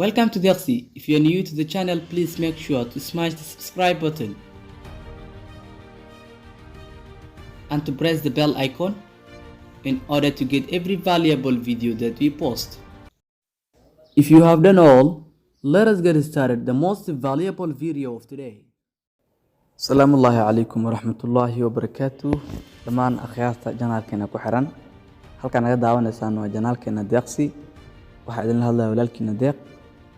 Welcome to Delxi. If you're new to the channel, please make sure to smash the subscribe button and to press the bell icon in order to get every valuable video that we post. If you have done all, let us get started. The most valuable video of today. السلام الله عليكم ورحمة الله وبركاته. دمان أخيارتا جنالكينا كحران halkan naga daawanaysaan waa janaalkeena deeqsi waxa idin la hadlayaa walaalkiina deeq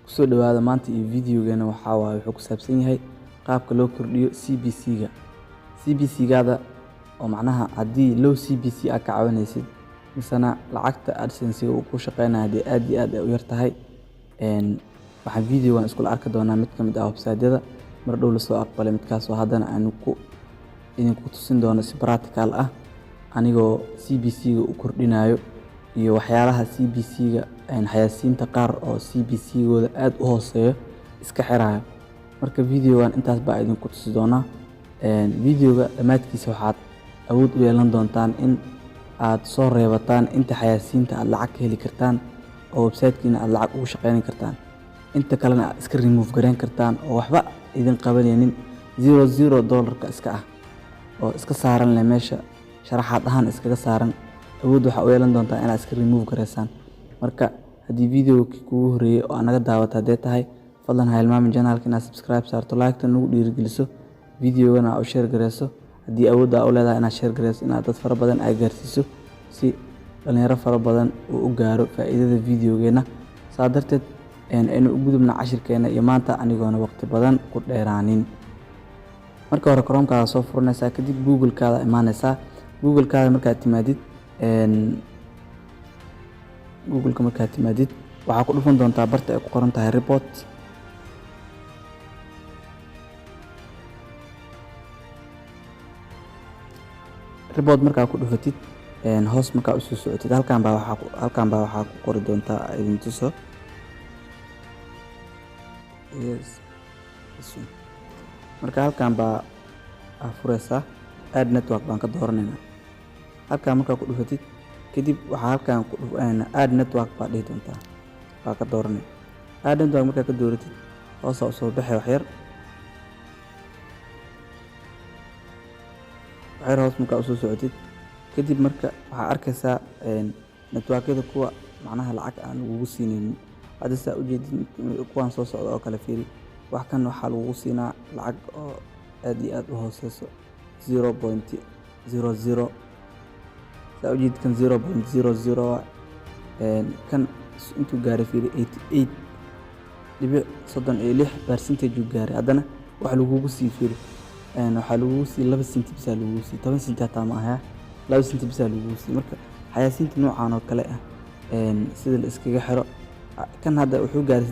kusoo dhawaada maanta iyo videogeena wuxuu ku saabsan yahay qaabka loo kordhiyo CPC-ga CPC-gaada oo macnaha haddii low CPC ka caawinaysid misana lacagta AdSense uu ku shaqeynayo haddii aad iyo aad u yar tahay waxaan videogan isku arki doonaa mid ka mid ah website-yada mar dhow la soo aqbalay midkaas oo haddana aan idinku tusin doono si practical ah anigoo CPC-ga u kordhinayo iyo waxyaalaha CPC-ga xayasiinta qaar oo CPC-gooda aad u hooseeyo iska xirayo marka videogan intaas baa idinku tusi doonaa videoga dhammaadkiisa waxaad awood u yeelan doontaan in aad soo reebataan inta xayasiinta aad lacag ka heli kartaan oo website-kiina aad lacag ugu shaqeyn kartaan inta kalena aad iska remove gareyn kartaan oo waxba idin qabanaynin $0 iska ah oo iska saaran leh meesha sharaxaad ahaan iskaga saaran awood waxa u yeelan doontaa inaad iska remove gareysaan marka haddii videoga kugu horeeyay oo naga daawata hadee tahay fadlan ha hilmaamin channelka inaad subscribe saarto like-ta nagu dhiirigeliso videogana u share gareyso haddii awood u leedahay inaad share gareyso inaad dad fara badan ay gaarsiiso si dhalinyaro fara badan uu u gaaro faa'iidada videogeena saa darteed aynu u gudubna cashirkeena iyo maanta anigoona waqti badan ku dheeraanin marka hore Chrome-kaada soo furanaysaa kadib Google-kaada imaanaysaa Google-kaada markaad timaadid Google-ka markaad timaadid waxaa ku dhufan doontaa barta ay ku qoran tahay report markaa ku dhufatid hoos markaa u soo socotid halkan baa waxaa ku qori doontaa idin tuso marka halkan baa furaysaa add network baan ka dooranaynaa halkan markaa ku dhufatid kadib waxaa halkan ku dhufanayna add network baa dhihi doontaa baa ka dooranay add network markaa ka dooratid hoosa u soo baxay wax yar hoos markaa u soo socotid kadib marka waxaa arkaysaa networkyada kuwa macnaha lacag aan lagugu siinaynin hadda saa u jeedid kuwaan soo socda oo kale fiiri wax kan waxaa lagugu siinaa lacag oo aad iyo aad u hooseyso 0.00 saa u jeedid kan 0.00 kan intuu gaaray fiiri 88.36% uu gaaray haddana wax lagugu sii fiiri waxaa lagugu sii 2 senti bisa lagugu sii 10 senti hataa ma aha 2 senti bisa lagugu sii marka xayasiinta noocan oo kale ah sida la iskaga xiro kan hadda wuxuu gaaray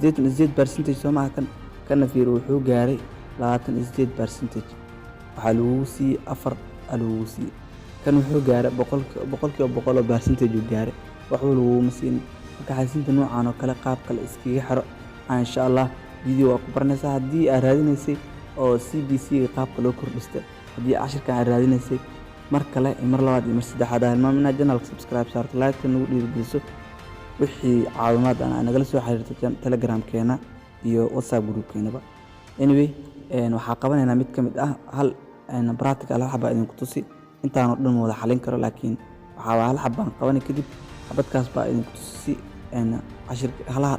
88% soo maaha kana fiiri wuxuu gaaray 28% waxaa lagugu sii 4 lagugu sii kan wuxuu gaaray 100% uu gaaray waxuu lagugu siin marka xayasiinta noocan oo kale qaab kale iskaga xiro insha Allah video waa ku baranaysaa haddii aad raadinaysay oo CPC-ga qaabka loo kordhisto haddii cashirkan aad raadinaysay mar kale mar labaad iyo mar saddexaad hilmaamin inaad channelka subscribe saarto like-ta nagu dhiirigeliso wixii caawimaad aan nagala soo xiriirto Telegram-keena iyo WhatsApp group-keenaba anyway waxaa qabanaynaa mid ka mid ah hal practical hal idinku tusi intaan oo dhan wada xalin karo laakiin waxaa hal xabaan qabanay kadib xabadkaas baa idinku tusi cashirka halaha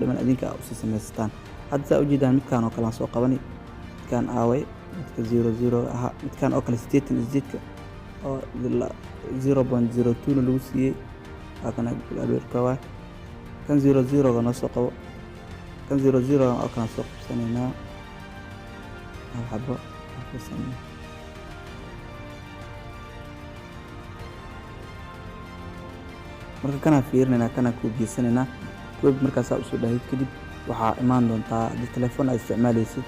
dhiman idinka u sii sameystaan hadda saa u jeedaan midkaan oo kale aan soo qabanay midkaan aaway midka 00 aha midkaan oo kale 88 oo 0.02 lagu siiyey kana alweerka kan 00 ga noo soo qabo kan 00 oo kale soo qabsanaynaa hal xabo marka kana fiirinaynaa kana ku geysanaynaa koob markaas aad u soo dhaahid kadib waxaa imaan doontaa haddii telefoon aad isticmaalaysid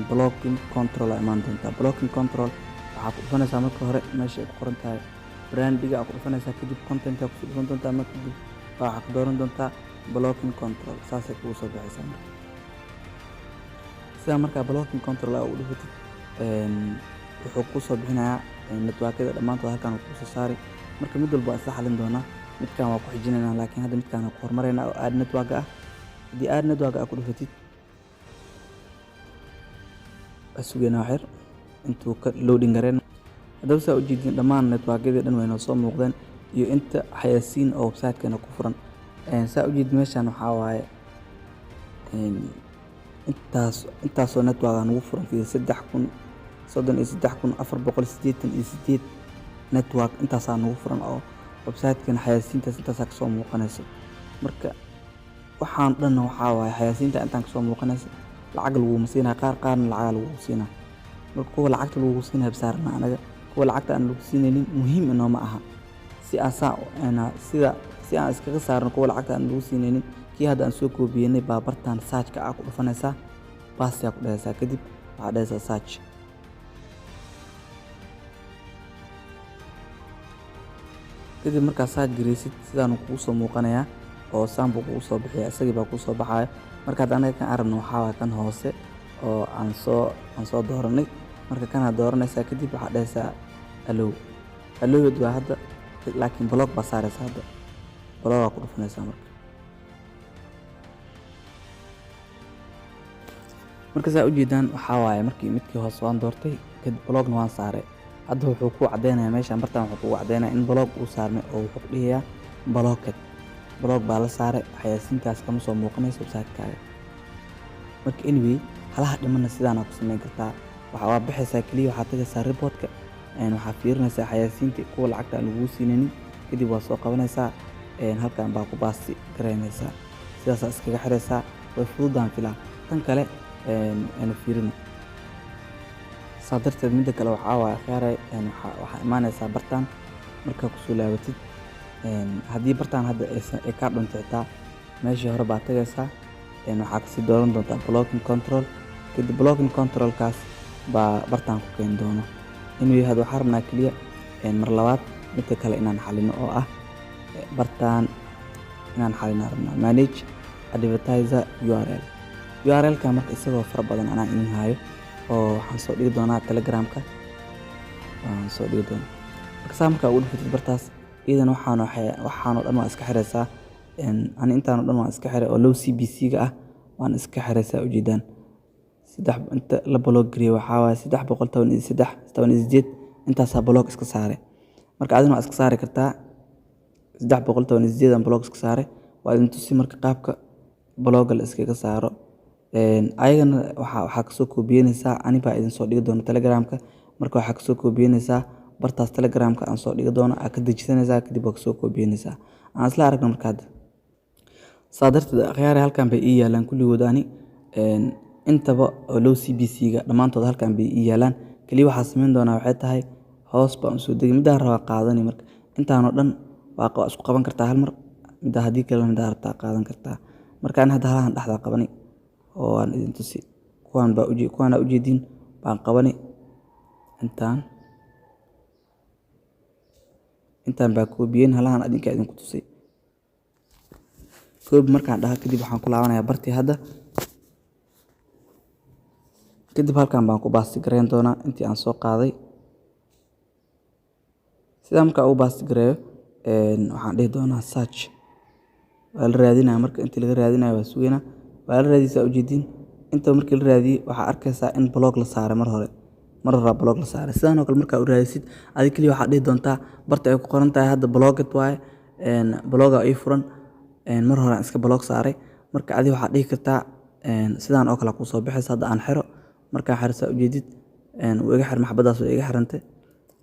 blocking control imaan doontaa blocking control waxaa ku dhufanaysaa marka hore meesha ay ku qoran tahay brandiga aad ku dhufanaysaa kadib content aad ku dhufan doontaa marka kadib waxaa ku dooran doontaa blocking control saasay kugu soo baxaysaa marka sida markaa blocking control aad u dhufatid wuxuu ku soo bixinayaa networkyada dhammaantood halkan ku soo saari marka mid walba isla xalin doonaa midkaan waa ku xijinaynaa, laakiin hadda midkaan ku hormaraynaa oo add network ah. haddii add network ku dhufatid sugaynaa waxyar intuu ka loading gareen. haddaba saa u jeedin dhammaan networkyadii dhan way noo soo muuqdeen iyo inta xayaysiin oo website-keena ku furan. saa u jeedin meeshaan waxaa waaye intaasoo network aan ugu furan fida 3,033,488 network intaasaa nagu furan oo website-keena xayaysiintaas intaasaa kasoo muuqanayso. marka waxaan dhan waxaa waaye xayaysiinta intaan kasoo muuqanayso lacag laguma siinaa, qaarna lacaga lagu siinaa. marka kuwa lacagta lagu siinaya bisaarna anaga, kuwa lacagta aan lagu siinaynin muhiim inooma aha. si aan iskaga saarno kuwa lacagta aan lagu siinaynin, kii hadda aan soo koobiyeynay baa bartaan search-ka ku dhufanaysaa, baasyaa ku dhahaysaa, kadib waxaa dhahaysaa search. kadib markaa search gareysid sidaan kugu soo muuqanayaa oo saan buu kugu soo bixiya, isagii baa kugu soo baxaya. marka hadda anaga kan aragno waxaa waaye kan hoose oo aan soo dooranay. marka kanaa dooranaysaa, kadib waxaa dhahaysaa allowed waa hadda, laakiin block baa saaraysaa. hadda block ku dhufanaysaa. marka saa u jeedaan waxaa waaye midkii hoose waan doortay, kadib blockna waan saaray. hadda wuxuu ku cadeynayaa meeshaan bartaan wuxuu kugu cadeynayaa in block uu saarnay oo wuxuu ku dhigayaa blocked. block baa la saaray, xayaysiintaas kama soo muuqanayso website-kaaga. marka anyway halaha dhimana sidaana ku samayn kartaa. waa bixaysaa keliya, waxaa tagaysaa report-ka, waxaa fiirinaysaa xayaysiinta kuwa lacagta aan lagu siinaynin, kadib waa soo qabanaysaa, halkan baa ku baasti garaynaysaa. sidaasaa iskaga xiraysaa, way fududaan filaa. tan kale aynu fiirino. saa darteed midda kale waxaa waaye khiyaaray, waxaa imaanaysaa bartaan markaa kusoo laabatid. haddii bartaan hadda ay kaa dhuntay xitaa meeshii hore baa tagaysaa, waxaa kasii dooran doontaa blocking control. kadib blocking controlkaas baa bartaan ku keeni doono. anyway hadda waxaa rabnaa keliya mar labaad midda kale inaan xalino oo ah bartaan inaan xalina rabnaa manage advertiser url-ka. marka isagoo fara badan anaa idin hayo oo waxaan soo dhigi doonaa telegramka, waan soo dhigi doonaa. marka saa markaa ugu dhufatid bartaas, iyadana waxaanoo dhan waa iska xiraysaa. ani intaanoo dhan waan iska xiray oo low CPC-ga ah waan iska xiraysaa. ujeedaan inta la block gareeyo waxaa waaye 313 intaasaa block iska saaray. marka adina waa iska saari kartaa 318 aan block iska saaray. waa idin tusi marka qaabka blogga la iskaga saaro. ayagana waxaa kasoo koobiyeynaysaa, ani baa idin soo dhigi doona telegramka. marka waxaa kasoo koobiyeynaysaa bartaas telegramka aan soo dhigi doono, aad ka dejisanaysaa, kadib waa kasoo koobiyeynaysaa. aan isla aragno marka hadda. saa darteed akhyaari halkan bay ii yaalaan kulligood ani intaba oo low CPC-ga dhammaantood halkan bay ii yaalaan. kaliya waxaa samayn doonaa waxay tahay hoos baan usoo degay, middaa rabaa qaadani. marka intaanoo dhan waa isku qaban kartaa hal mar, middaa haddii kalena middaa rabtaa qaadan kartaa. marka ani hadda halahan dhexdaa qabani oo aan idin tusi. kuwaana ujeedin baan qabani. intaan baa koobiyeyn, halahan adinkaa idinku tusay. koobi markaan dhaha kadib waxaan ku laabanayaa bartii hadda. kadib halkan baan ku baasti gareyn doonaa intii aan soo qaaday. sidaa markaa ugu baasti gareeyo waxaan dhihi doonaa search. waa la raadinaya. marka intii laga raadinayo waa sugaynaa. waa la raadiysaa ujeedin. inta markii la raadiyey waxaa arkaysaa in block la saaray mar hore block la saaray. sidaanoo kale markaa u raadisid adiga keliya waxaad dhihi doontaa barta ay ku qoran tahay hadda blocked waaye, blogga ii furan, mar hore aan iska block saaray. marka adiga waxaad dhihi kartaa sidaan oo kale kuu soo baxaysa. hadda aan xiro, markaan xirisaa ujeedid wuu iga xirmay, xabadaas way iga xirantay.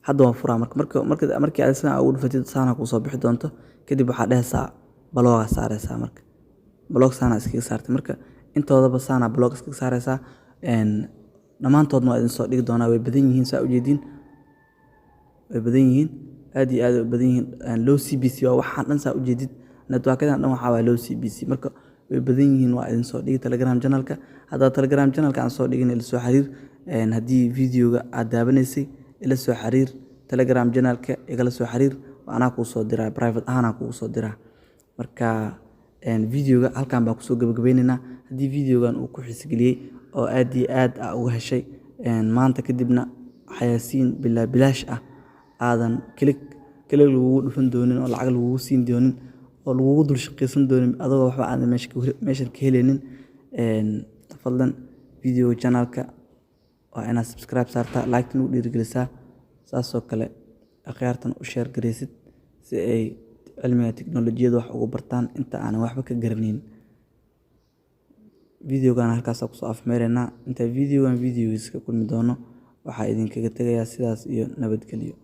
hadda waan furaa. markii aad sidaan ugu dhufatid saana kuu soo bixi doonto. kadib waxaad dhahaysaa blogga saaraysaa. marka blog saana iskaga saartay. marka intoodaba saana blog iskaga saaraysaa. dhammaantoodna waa idin soo dhigi doonaa. way badan yihiin, saa ujeedin way badan yihiin, aad iyo aad way badan yihiin. low CPC waa waxaan dhan saa ujeedid. networkadan dhan waxaa waaye low CPC. marka way badan yihiin, waa idin soo dhigi telegram channelka. haddaa telegram channelka aan soo dhigin ila soo xiriir. haddii videoga aad daawanaysay ila soo xiriir telegram channelka, igala soo xiriir. anaa kuu soo diraa, private ahaan kugu soo diraa. marka videoga halkan baan kusoo gabagabeynaynaa. haddii videogan uu ku xiisgeliyey oo aad iyo aad uga heshay maanta kadibna xayaysiin bilaash ah aadan klik kale lagugu dhufan doonin oo lacag lagugu siin doonin oo lagugu dul shaqaysan doonin adoo waxba aan meesha ka heleynin. Fadlan video channelka waa inaad subscribe saartaa, like nagu dhiirigelisaa, saasoo kale akhyaartan u share gareysid si ay cilmiga tiknoolajiyada wax ugu bartaan inta aanan waxba ka garaneyn. Videogan halkaas ku soo afmeereynaa. Inta videogiisa ka kulmi doono waxaa idinkaga tegayaa sidaas iyo nabadgelyo.